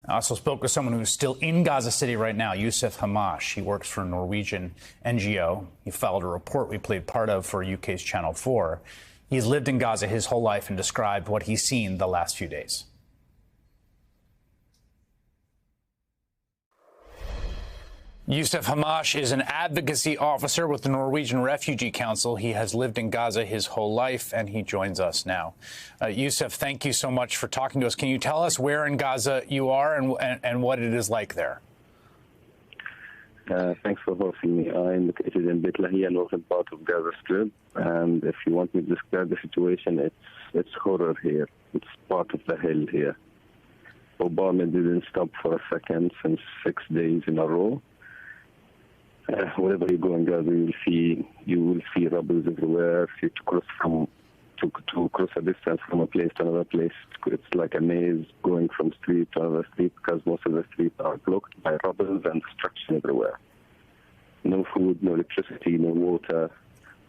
I also spoke with someone who's still in Gaza City right now, Youssef Hamash. He works for a Norwegian NGO. He filed a report we played part of for UK's Channel 4. He's lived in Gaza his whole life and described what he's seen the last few days. Youssef Hamash is an advocacy officer with the Norwegian Refugee Council. He has lived in Gaza his whole life, and he joins us now. Youssef, thank you so much for talking to us. Can you tell us where in Gaza you are and what it is like there? Thanks for hosting me. I'm located in Beit Lahia, northern part of Gaza Strip, and if you want me to describe the situation, it's horror here. It's part of the hell here. Bombardment didn't stop for a second since 6 days in a row. Wherever you go in Gaza, you will see rubble everywhere. To cross a distance from a place to another place, it's like a maze going from street to another street because most of the streets are blocked by rubble and destruction everywhere. No food, no electricity, no water,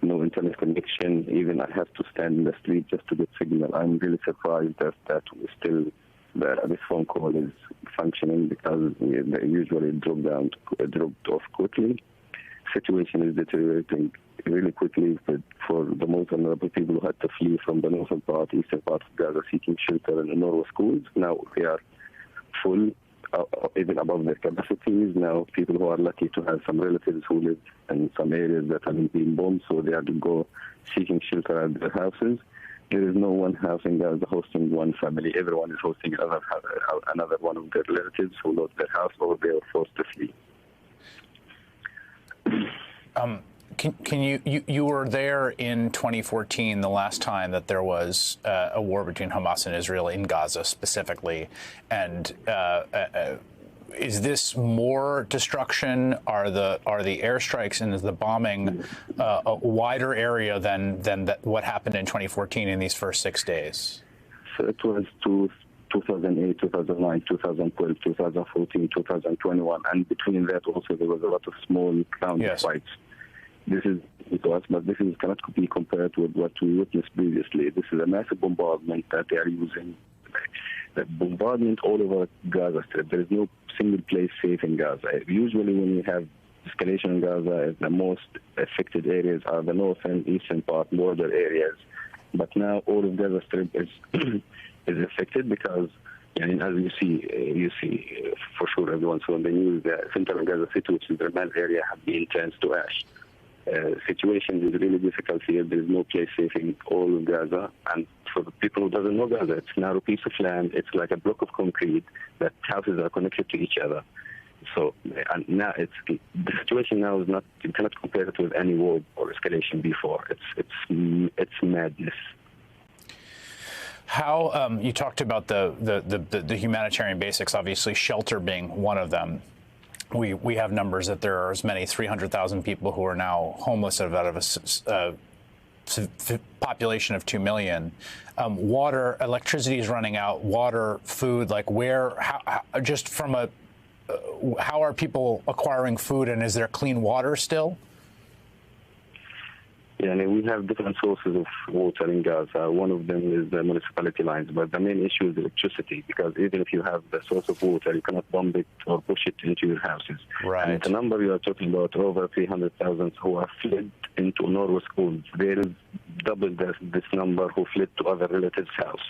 no internet connection. Even I have to stand in the street just to get signal. I'm really surprised that this phone call is functioning because they usually dropped off quickly. Situation is deteriorating really quickly for the most vulnerable people who had to flee from the northern part, eastern part of Gaza, seeking shelter in the Norway schools. Now they are full, even above their capacities. Now people who are lucky to have some relatives who live in some areas that haven't been bombed, so they have to go seeking shelter at their houses. There is no one house in Gaza hosting one family. Everyone is hosting another one of their relatives who lost their house or they were forced to flee. Can you were there in 2014, the last time that there was a war between Hamas and Israel in Gaza specifically, and is this more destruction? Are the airstrikes and the bombing a wider area than what happened in 2014 in these first 6 days? So it was 2008, 2009, 2012, 2014, 2021, and between that also there was a lot of small ground fights. This is to us, but this cannot be compared with what we witnessed previously. This is a massive bombardment that they are using. The bombardment all over Gaza Strip. There is no single place safe in Gaza. Usually when you have escalation in Gaza, the most affected areas are the north and eastern part, border areas. But now all of Gaza Strip is is affected because, as you see for sure everyone saw in the news, the center of Gaza City, which is the Ramal area, have been turned to ash. Situation is really difficult here. There is no place safe in all of Gaza. And for the people who doesn't know Gaza, it's a narrow piece of land. It's like a block of concrete that houses are connected to each other. So and now the situation now is not, you cannot compare it with any war or escalation before. It's madness. How you talked about the humanitarian basics, obviously shelter being one of them. We have numbers that there are as many 300,000 people who are now homeless out of a population of 2 million. Water, electricity is running out. Water, food, how are people acquiring food, and is there clean water still? Yeah, we have different sources of water in Gaza. One of them is the municipality lines, but the main issue is electricity, because even if you have the source of water, you cannot pump it or push it into your houses. Right. And the number you are talking about, over 300,000 who have fled into Norway schools. There is double this number who fled to other relatives' house.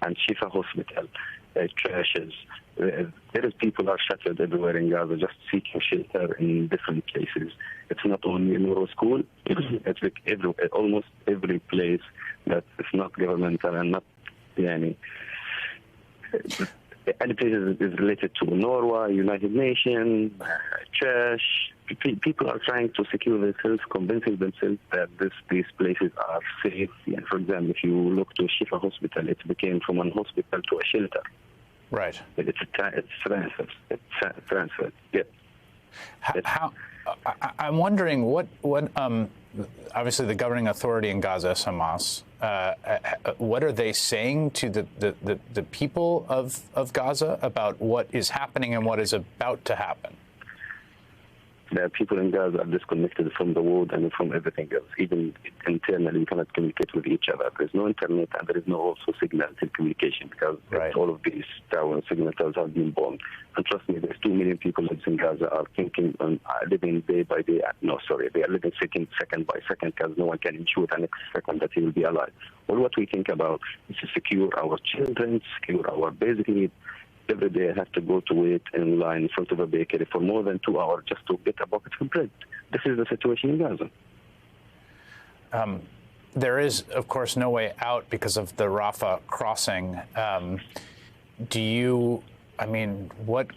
And Shifa Hospital, trashes. There is people are shattered everywhere in Gaza, just seeking shelter in different places. It's not only in Norway school. It's like almost every place that is not governmental and not any place is related to Norway, United Nations, church. People are trying to secure themselves, convincing themselves that these places are safe. And for example, if you look to Shifa Hospital, it became from a hospital to a shelter. Right. It's transferred. It's transferred. Yeah. How I'm wondering what obviously the governing authority in Gaza is Hamas. What are they saying to the people of Gaza about what is happening and what is about to happen? The people in Gaza are disconnected from the world and from everything else. Even internally, we cannot communicate with each other. There's no internet and there is no also signal communication because all of these towers, signal towers have been bombed. And trust me, there's 2 million people in Gaza are thinking and living day by day. No, sorry, they are living second by second because no one can ensure the next second that he will be alive. All what we think about is to secure our children, secure our basic needs. Every day I have to go to wait in line in front of a bakery for more than 2 hours just to get a bucket of bread. This is the situation in Gaza. There is, of course, no way out because of the Rafah crossing. What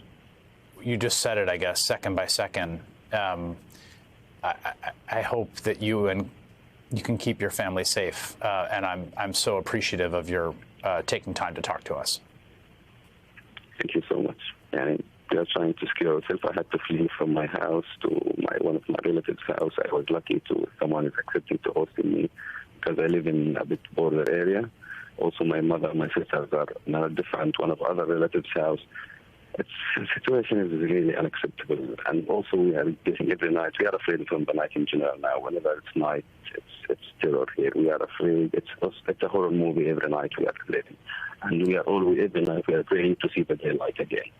you just said it, I guess, second by second. I hope that you can keep your family safe, and I'm so appreciative of your taking time to talk to us. Thank you so much. And we are trying to secure ourselves. I had to flee from my house to one of my relatives' house. I was lucky someone is accepting to host me because I live in a bit border area. Also, my mother and my sisters are in a different one of other relatives' house. The situation is really unacceptable. And also, we are getting every night. We are afraid from the night in general now. Whenever it's night, it's terror here. We are afraid. It's a horror movie every night we are living. And we are always, every night, we are praying to see the daylight again.